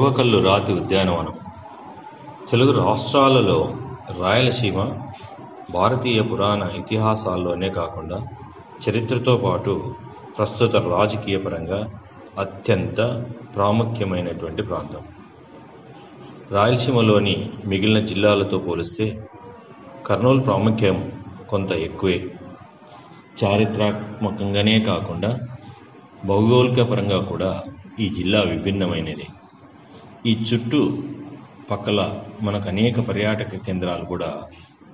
ఓర్వకల్లు రాతి ఉద్యానవనం తెలుగు రాష్ట్రాలలో రాయలసీమ భారతీయ పురాణ ఇతిహాసాల్లోనే కాకుండా చరిత్రతో పాటు ప్రస్తుత రాజకీయ పరంగా అత్యంత ప్రాముఖ్యమైనటువంటి ప్రాంతం. రాయలసీమలోని మిగిలిన జిల్లాలతో పోలిస్తే కర్నూలు ప్రాముఖ్యం కొంత ఎక్కువే. చారిత్రాత్మకంగానే కాకుండా భౌగోళిక పరంగా కూడా ఈ జిల్లా విభిన్నమైనది. ఈ చుట్టూ పక్కల మనకు అనేక పర్యాటక కేంద్రాలు కూడా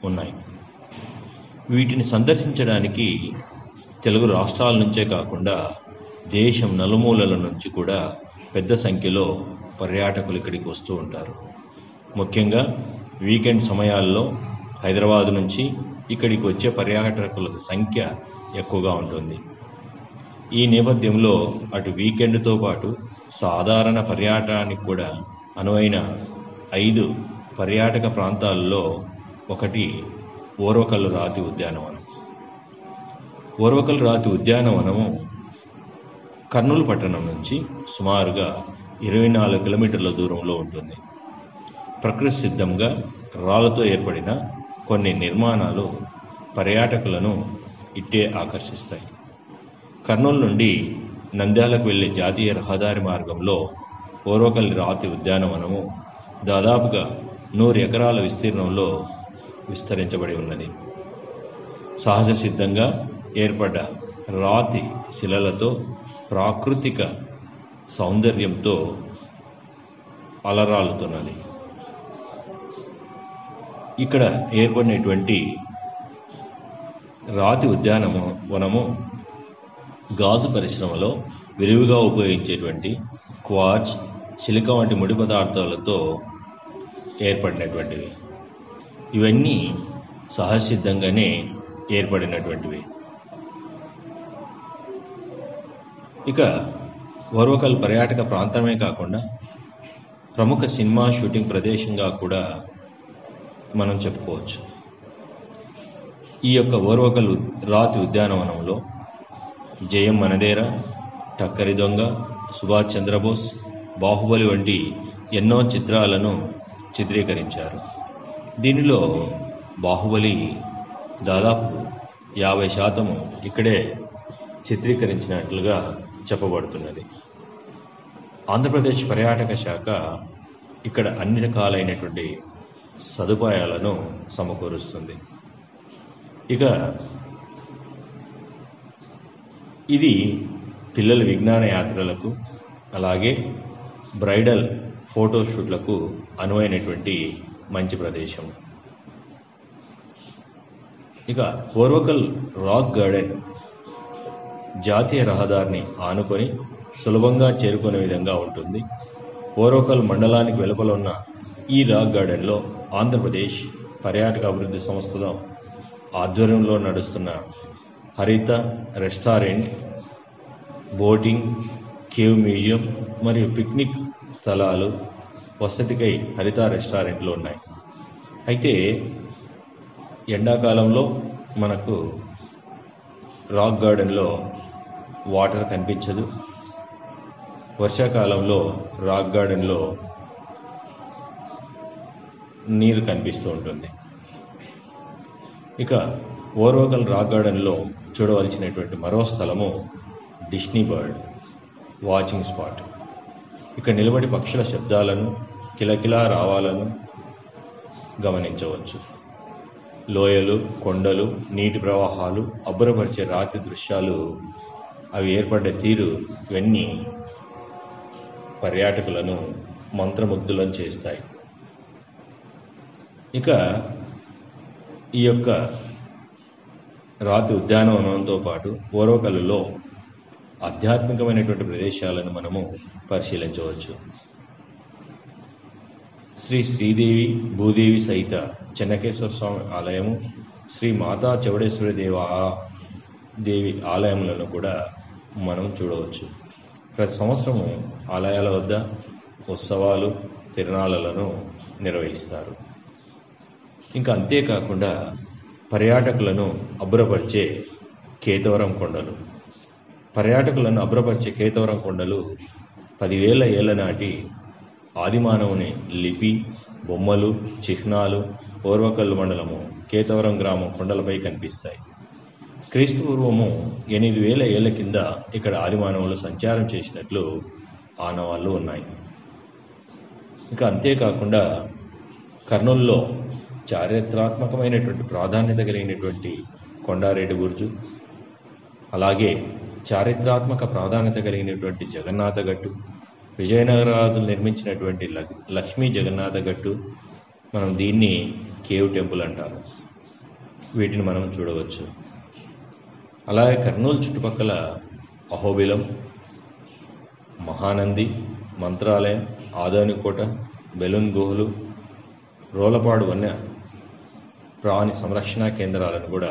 ఉన్నాయి. వీటిని సందర్శించడానికి తెలుగు రాష్ట్రాల నుంచే కాకుండా దేశం నలుమూలల నుంచి కూడా పెద్ద సంఖ్యలో పర్యాటకులు ఇక్కడికి వస్తూ ఉంటారు. ముఖ్యంగా వీకెండ్ సమయాల్లో హైదరాబాద్ నుంచి ఇక్కడికి వచ్చే పర్యాటకుల సంఖ్య ఎక్కువగా ఉంటుంది. ఈ నేపథ్యంలో అటు వీకెండ్తో పాటు సాధారణ పర్యాటకానికి కూడా అనువైన 5 పర్యాటక ప్రాంతాల్లో ఒకటి ఓర్వకల్లు రాతి ఉద్యానవనం. ఓర్వకల్లు రాతి ఉద్యానవనము కర్నూలు పట్టణం నుంచి సుమారుగా 24 కిలోమీటర్ల దూరంలో ఉంటుంది. ప్రకృతి సిద్ధంగా రాళ్లతో ఏర్పడిన కొన్ని నిర్మాణాలు పర్యాటకులను ఇట్టే ఆకర్షిస్తాయి. కర్నూలు నుండి నంద్యాలకు వెళ్లే జాతీయ రహదారి మార్గంలో ఓర్వకల్లు రాతి ఉద్యానవనము దాదాపుగా 100 ఎకరాల విస్తీర్ణంలో విస్తరించబడి ఉన్నది. సహజ సిద్ధంగా ఏర్పడ్డ రాతి శిలలతో ప్రాకృతిక సౌందర్యంతో అలరాలుతున్నది. ఇక్కడ ఏర్పడినటువంటి రాతి ఉద్యానవనము గాజు పరిశ్రమలో విరివిగా ఉపయోగించేటువంటి క్వార్ట్జ్, సిలికా వంటి ముడి పదార్థాలతో ఏర్పడినటువంటివి. ఇవన్నీ సహజసిద్ధంగానే ఏర్పడినటువంటివి. ఇక ఓర్వకల్లు పర్యాటక ప్రాంతమే కాకుండా ప్రముఖ సినిమా షూటింగ్ ప్రదేశంగా కూడా మనం చెప్పుకోవచ్చు. ఈ యొక్క ఓర్వకల్లు రాతి ఉద్యానవనంలో జయం మనదేరా, టక్కరి దొంగ, సుభాష్ చంద్రబోస్, బాహుబలి వంటి ఎన్నో చిత్రాలను చిత్రీకరించారు. దీనిలో బాహుబలి దాదాపు 50% ఇక్కడే చిత్రీకరించినట్లుగా చెప్పబడుతున్నది. ఆంధ్రప్రదేశ్ పర్యాటక శాఖ ఇక్కడ అన్ని రకాలైనటువంటి సదుపాయాలను సమకూరుస్తుంది. ఇక ఇది పిల్లల విజ్ఞాన యాత్రలకు, అలాగే బ్రైడల్ ఫోటోషూట్లకు అనువైనటువంటి మంచి ప్రదేశం. ఇక ఓర్వకల్లు రాక్ గార్డెన్ జాతీయ రహదారిని ఆనుకొని సులభంగా చేరుకునే విధంగా ఉంటుంది. ఓర్వకల్లు మండలానికి వెలుపల ఉన్న ఈ రాక్ గార్డెన్లో ఆంధ్రప్రదేశ్ పర్యాటక అభివృద్ధి సంస్థ ఆధ్వర్యంలో నడుస్తున్న హరిత రెస్టారెంట్, బోటింగ్, కేవ్ మ్యూజియం మరియు పిక్నిక్ స్థలాలు వసతికై హరిత రెస్టారెంట్లు ఉన్నాయి. అయితే ఎండాకాలంలో మనకు రాక్ గార్డెన్లో వాటర్ కనిపించదు. వర్షాకాలంలో రాక్ గార్డెన్లో నీరు కనిపిస్తూ ఉంటుంది. ఇక ఓర్వకల్లు రాక్ గార్డెన్లో చూడవలసినటువంటి మరో స్థలము డిస్నీ బర్డ్ వాచింగ్ స్పాట్. ఇక నిలబడి పక్షుల శబ్దాలను, కిలకిలా రావాలను గమనించవచ్చు. లోయలు, కొండలు, నీటి ప్రవాహాలు, అబ్బురపరిచే రాతి దృశ్యాలు, అవి ఏర్పడ్డ తీరు, ఇవన్నీ పర్యాటకులను మంత్రముగ్ధులను చేస్తాయి. ఇక ఈ యొక్క రాతి ఉద్యానవనంతో పాటు ఓర్వకల్లులో ఆధ్యాత్మికమైనటువంటి ప్రదేశాలను మనము పరిశీలించవచ్చు. శ్రీ శ్రీదేవి భూదేవి సహిత చెన్నకేశ్వర స్వామి ఆలయము, శ్రీ మాతా చౌడేశ్వరి దేవి ఆలయములను కూడా మనం చూడవచ్చు. ప్రతి సంవత్సరము ఆలయాల వద్ద ఉత్సవాలు, తిరునాళ్ళలను నిర్వహిస్తారు. ఇంకా అంతేకాకుండా పర్యాటకులను అబ్బురపరిచే కేతవరం కొండలు. పర్యాటకులను అబ్బురపరిచే కేతవరం కొండలు 10,000 ఏళ్ల నాటి ఆదిమానవుని లిపి, బొమ్మలు, చిహ్నాలు ఓర్వకల్లు మండలము కేతవరం గ్రామం కొండలపై కనిపిస్తాయి. క్రీస్తు పూర్వము 8000 ఏళ్ల కింద ఇక్కడ ఆదిమానవులు సంచారం చేసినట్లు ఆనవాళ్లు ఉన్నాయి. ఇంకా అంతేకాకుండా కర్నూలులో చారిత్రాత్మకమైనటువంటి ప్రాధాన్యత కలిగినటువంటి కొండారెడ్డి బుర్జు, అలాగే చారిత్రాత్మక ప్రాధాన్యత కలిగినటువంటి జగన్నాథ గట్టు, విజయనగర రాజులు నిర్మించినటువంటి లక్ష్మీ జగన్నాథ గట్టు, మనం దీన్ని కేవ్ టెంపుల్ అంటారు. వీటిని మనం చూడవచ్చు. అలాగే కర్నూలు చుట్టుపక్కల అహోబిలం, మహానంది, మంత్రాలయం, ఆదానికోట, బెలూన్ గుహలు, రోలపాడు వన్య ప్రాణి సంరక్షణ కేంద్రాలను కూడా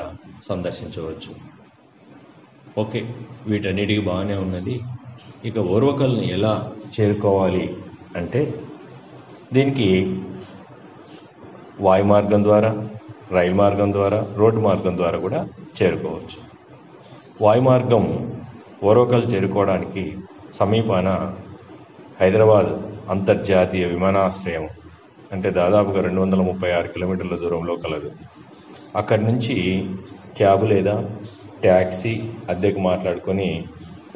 సందర్శించవచ్చు. ఓకే, వీటన్నిటికీ బాగానే ఉన్నది. ఇక ఓర్వకల్ని ఎలా చేరుకోవాలి అంటే దీనికి వాయు మార్గం ద్వారా, రైలు మార్గం ద్వారా, రోడ్డు మార్గం ద్వారా కూడా చేరుకోవచ్చు. వాయు మార్గం ఓర్వకల్ చేరుకోవడానికి సమీపాన హైదరాబాద్ అంతర్జాతీయ విమానాశ్రయం అంటే దాదాపుగా 236 కిలోమీటర్ల దూరంలో కలదు. అక్కడి నుంచి క్యాబ్ లేదా ట్యాక్సీ అద్దెకు మాట్లాడుకొని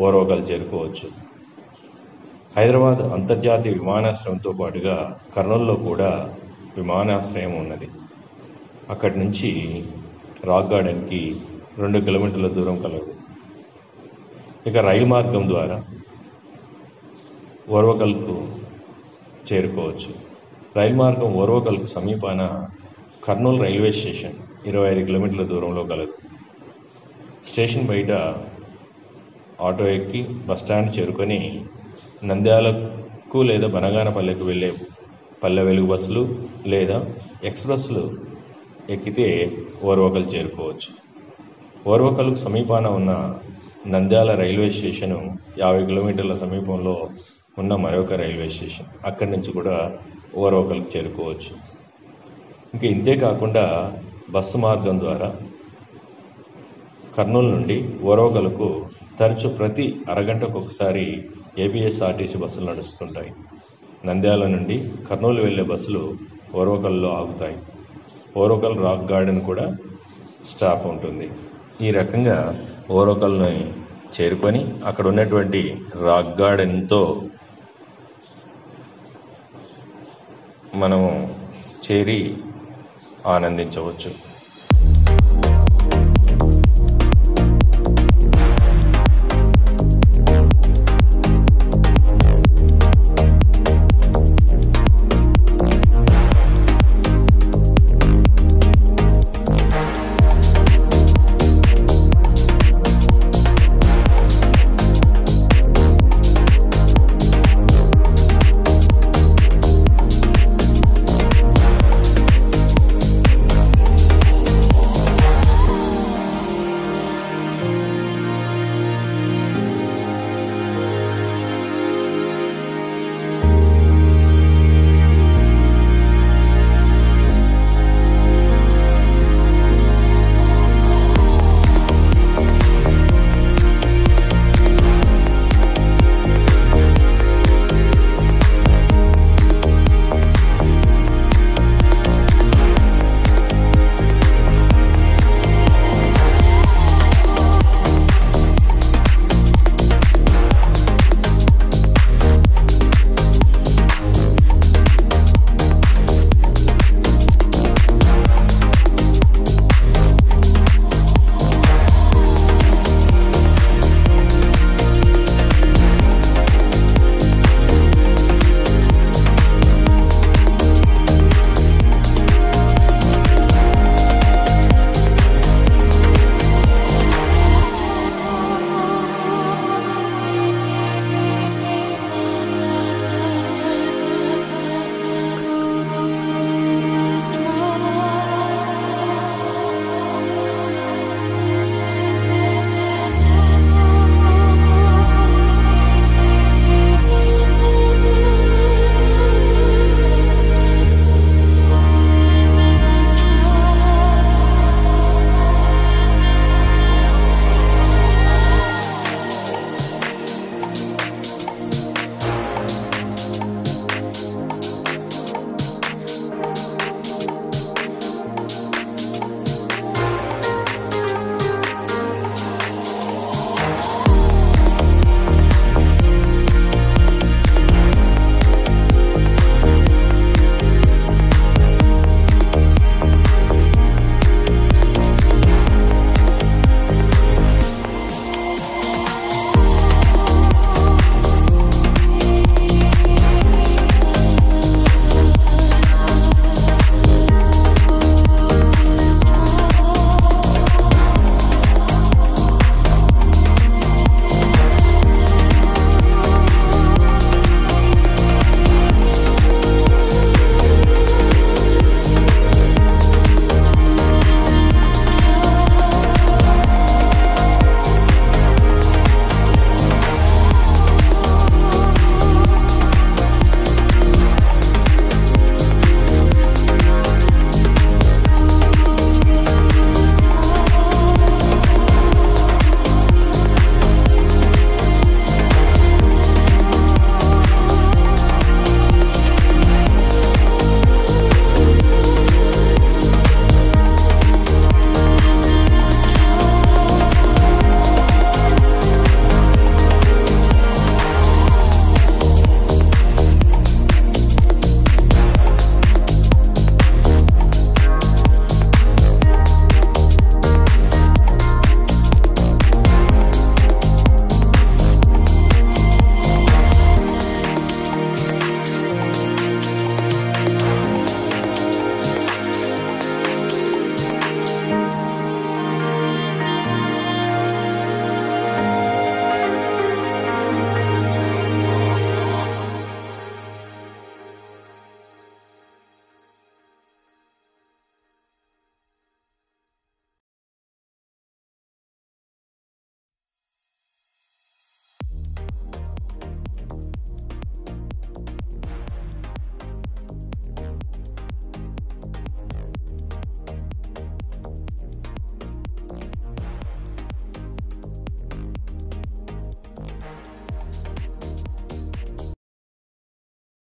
ఓర్వకల్ చేరుకోవచ్చు. హైదరాబాద్ అంతర్జాతీయ విమానాశ్రయంతో పాటుగా కర్నూలులో కూడా విమానాశ్రయం ఉన్నది. అక్కడి నుంచి రాక్ గార్డెన్కి 2 కిలోమీటర్ల దూరం కలదు. ఇక రైలు మార్గం ద్వారా ఓర్వకల్కు చేరుకోవచ్చు. రైలు మార్గం ఓర్వకల్కు సమీపాన కర్నూలు రైల్వే స్టేషన్ 25 కిలోమీటర్ల దూరంలో కలదు. స్టేషన్ బయట ఆటో ఎక్కి బస్టాండ్ చేరుకొని నంద్యాలకు లేదా బనగానపల్లెకు వెళ్ళే పల్లె వెలుగు బస్సులు లేదా ఎక్స్ప్రెస్లు ఎక్కితే ఓర్వకల్ చేరుకోవచ్చు. ఓర్వకల్కు సమీపాన ఉన్న నంద్యాల రైల్వే స్టేషను 50 కిలోమీటర్ల సమీపంలో ఉన్న మరొక రైల్వే స్టేషన్. అక్కడి నుంచి కూడా ఓర్వకల్కు చేరుకోవచ్చు. ఇంకా ఇంతే కాకుండా బస్సు మార్గం ద్వారా కర్నూలు నుండి ఓర్వకల్కు తరచు ప్రతి అరగంటకు ఒకసారి ఏపీఎస్ఆర్టీసీ బస్సులు నడుస్తుంటాయి. నంద్యాల నుండి కర్నూలు వెళ్ళే బస్సులు ఓర్వకల్లో ఆగుతాయి. ఓర్వకల్ రాక్ గార్డెన్ కూడా స్టాప్ ఉంటుంది. ఈ రకంగా ఓర్వకల్ని చేరుకొని అక్కడ ఉన్నటువంటి రాక్ గార్డెన్తో మనము చేరి ఆనందించవచ్చు.